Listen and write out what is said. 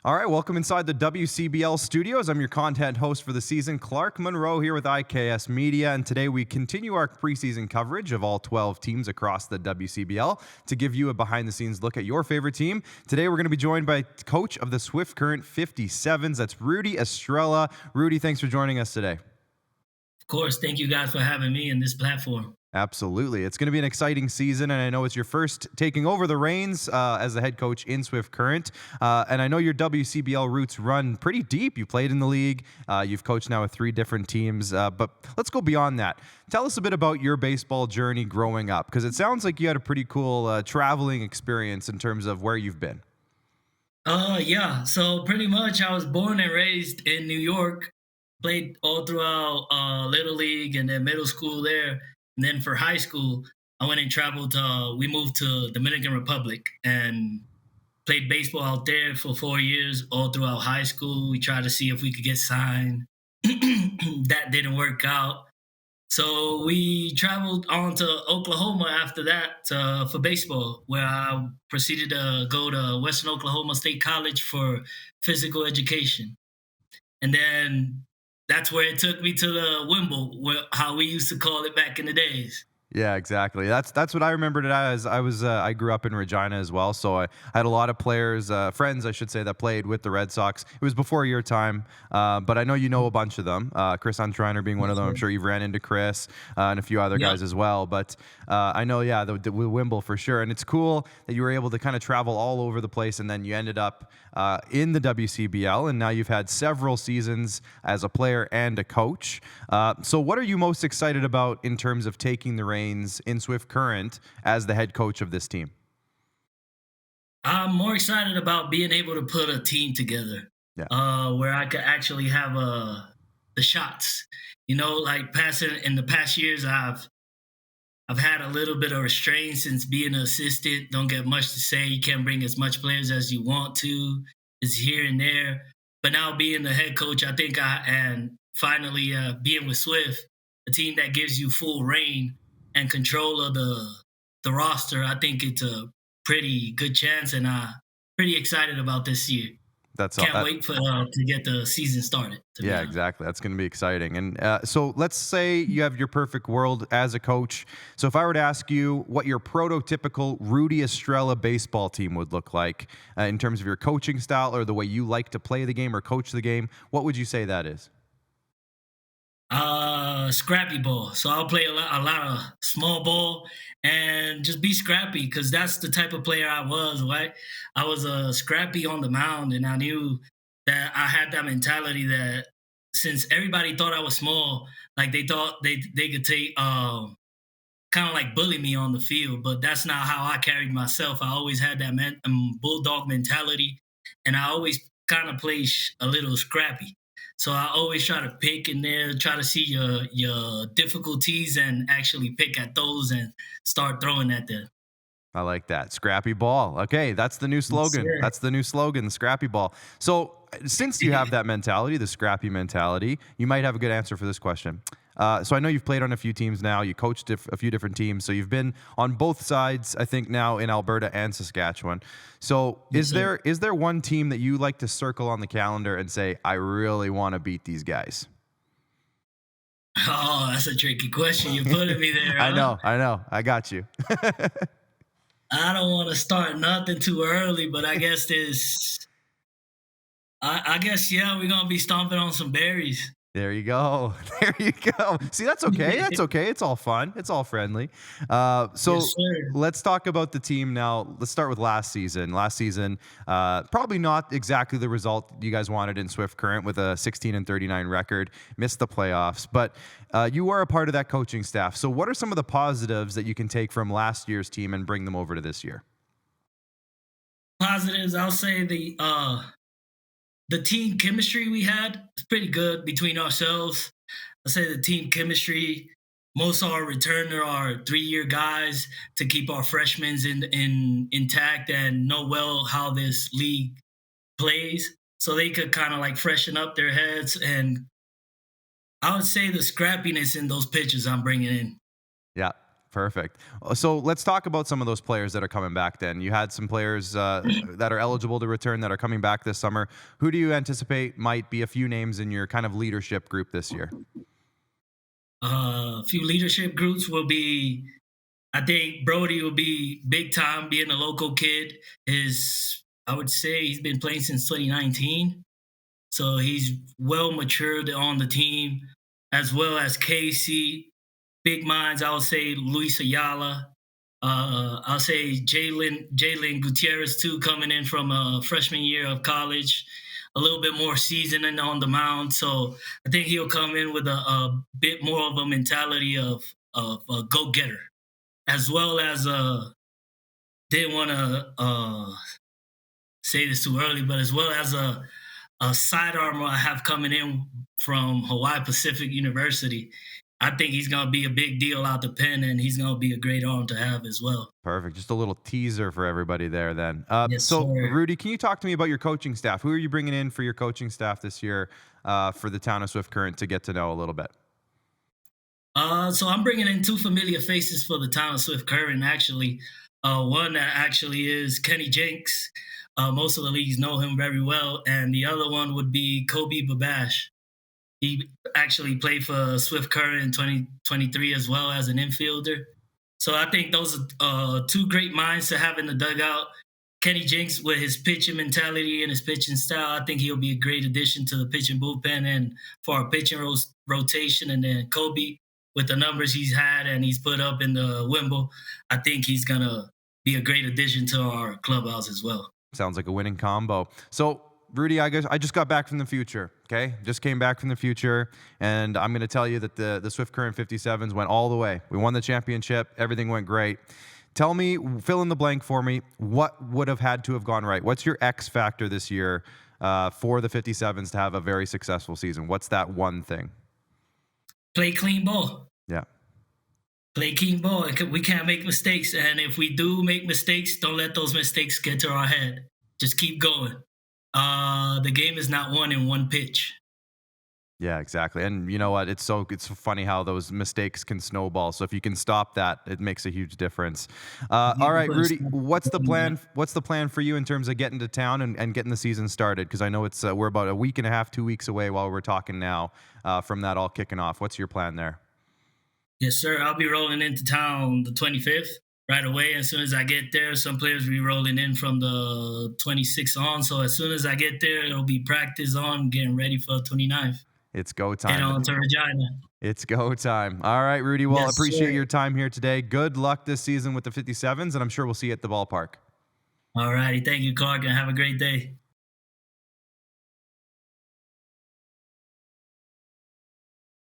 All right, welcome inside the WCBL studios. I'm your content host for the season, Clark Monroe, here with IKS Media. And today we continue our preseason coverage of all 12 teams across the WCBL to give you a behind the scenes look at your favorite team. Today we're going to be joined by coach of the Swift Current 57s. That's Rudy Estrella. Rudy, thanks for joining us today. Of course, thank you guys for having me in this platform. Absolutely. It's going to be an exciting season, and I know it's your first taking over the reins as the head coach in Swift Current. And I know your WCBL roots run pretty deep. You played in the league. You've coached now with 3 different teams. But let's go beyond that. Tell us a bit about your baseball journey growing up, because it sounds like you had a pretty cool traveling experience in terms of where you've been. Yeah. So pretty much, I was born and raised in New York. Played all throughout Little League and then middle school there. And then for high school, I went and traveled. We moved to Dominican Republic and played baseball out there for 4 years, all throughout high school. We tried to see if we could get signed. That didn't work out. So we traveled on to Oklahoma after that for baseball, where I proceeded to go to Western Oklahoma State College for physical education. And then that's where it took me to the Wimble, how we used to call it back in the days. Yeah, exactly. That's what I remembered it as. I grew up in Regina as well, so I had a lot of players, friends, I should say, that played with the Red Sox. It was before your time, but I know you know a bunch of them. Chris Untriner being one of them. I'm sure you've ran into Chris and a few other Yep. guys as well. But I know, yeah, the Wimble for sure. And it's cool that you were able to kind of travel all over the place, and then you ended up in the WCBL, and now you've had several seasons as a player and a coach. So, what are you most excited about in terms of taking the reins in Swift Current as the head coach of this team? I'm more excited about being able to put a team together Yeah. where I could actually have the shots. Like passing in the past years, I've had a little bit of restraint since being an assistant. Don't get much to say. You can't bring as much players as you want to. It's here and there. But now being the head coach, I think and finally being with Swift, a team that gives you full reign and control of the roster, I think it's a pretty good chance, and pretty excited about this year. That's all. Can't wait for to get the season started. To be Yeah, honest. exactly. That's going to be exciting. And so let's say you have your perfect world as a coach. So if I were to ask you what your prototypical Rudy Estrella baseball team would look like in terms of your coaching style or the way you like to play the game or coach the game, what would you say that is? Scrappy ball. So I'll play a lot of small ball and just be scrappy because that's the type of player I was. Right, I was scrappy on the mound, and I knew that I had that mentality that since everybody thought I was small, like they thought they could take kind of like bully me on the field, but that's not how I carried myself. I always had that bulldog mentality, and I always kind of play a little scrappy. So I always try to pick in there, try to see your difficulties, and actually pick at those and start throwing at them. I like that. Scrappy ball. Okay, that's the new Yes, slogan. sir. That's the new slogan, the scrappy ball. So, since you have that mentality, the scrappy mentality, you might have a good answer for this question. So, I know you've played on a few teams now. You coached a few different teams. So, you've been on both sides, I think, now in Alberta and Saskatchewan. So, Yes, sir. is there one team that you like to circle on the calendar and say, I really want to beat these guys? Oh, that's a tricky question. You're putting me there, I huh? know, I know. I got you. I don't want to start nothing too early, but I guess this. I guess yeah, we're gonna be stomping on some berries. There you go. There you go. See, that's okay. That's okay. It's all fun. It's all friendly. Yes, So sir. let's talk about the team now. Let's start with last season. Last season, probably not exactly the result you guys wanted in Swift Current with a 16-39 record. Missed the playoffs, but you were a part of that coaching staff. So, what are some of the positives that you can take from last year's team and bring them over to this year? Positives, I'll say the team chemistry we had is pretty good between ourselves. I'll say the team chemistry. Most of our returner are 3 year guys to keep our freshmen in intact and know well how this league plays, so they could kind of like freshen up their heads. And I would say the scrappiness in those pitches I'm bringing in. Yeah. Perfect. So let's talk about some of those players that are coming back then. You had some players that are eligible to return that are coming back this summer. Who do you anticipate might be a few names in your kind of leadership group this year? A few leadership groups will be, I think Brody will be big time being a local kid. I would say he's been playing since 2019. So he's well matured on the team, as well as Casey. Big minds, I would say Luis Ayala. I'll say Jalen Gutierrez too, coming in from a freshman year of college, a little bit more seasoning on the mound. So I think he'll come in with a bit more of a mentality of a go getter, as well as didn't want to say this too early, but as well as a side armor I have coming in from Hawaii Pacific University. I think he's going to be a big deal out the pen, and he's going to be a great arm to have as well. Perfect. Just a little teaser for everybody there then. Yes, So, sir. Rudy, can you talk to me about your coaching staff? Who are you bringing in for your coaching staff this year for the town of Swift Current to get to know a little bit? So I'm bringing in two familiar faces for the town of Swift Current. Actually, one that actually is Kenny Jenks. Most of the leagues know him very well, and the other one would be Kobe Babash. He actually played for Swift Current in 2023 as well as an infielder. So I think those are two great minds to have in the dugout. Kenny Jenks, with his pitching mentality and his pitching style, I think he'll be a great addition to the pitching bullpen and for our pitching rotation. And then Kobe, with the numbers he's had and he's put up in the Wimble, I think he's going to be a great addition to our clubhouse as well. Sounds like a winning combo. So, Rudy, I just got back from the future. Okay, just came back from the future, and I'm going to tell you that the Swift Current 57s went all the way. We won the championship. Everything went great. Tell me, fill in the blank for me. What would have had to have gone right? What's your X factor this year for the 57s to have a very successful season? What's that one thing? Play clean ball. Yeah. Play clean ball. We can't make mistakes. And if we do make mistakes, don't let those mistakes get to our head. Just keep going. The game is not won in one pitch. Yeah, exactly. And you know what? It's funny how those mistakes can snowball. So if you can stop that, it makes a huge difference. All right, Rudy, what's the plan? What's the plan for you in terms of getting to town and getting the season started? Because I know it's we're about a week and a half, 2 weeks away while we're talking now from that all kicking off. What's your plan there? Yes, sir. I'll be rolling into town the 25th right away. As soon as I get there, some players will be rolling in from the 26th on. So as soon as I get there, it'll be practice on, getting ready for the 29th. It's go Head time. on to Regina. It's go time. All right, Rudy. Well, Yes, appreciate sir. your time here today. Good luck this season with the 57s, and I'm sure we'll see you at the ballpark. All righty. Thank you, Clark, and have a great day.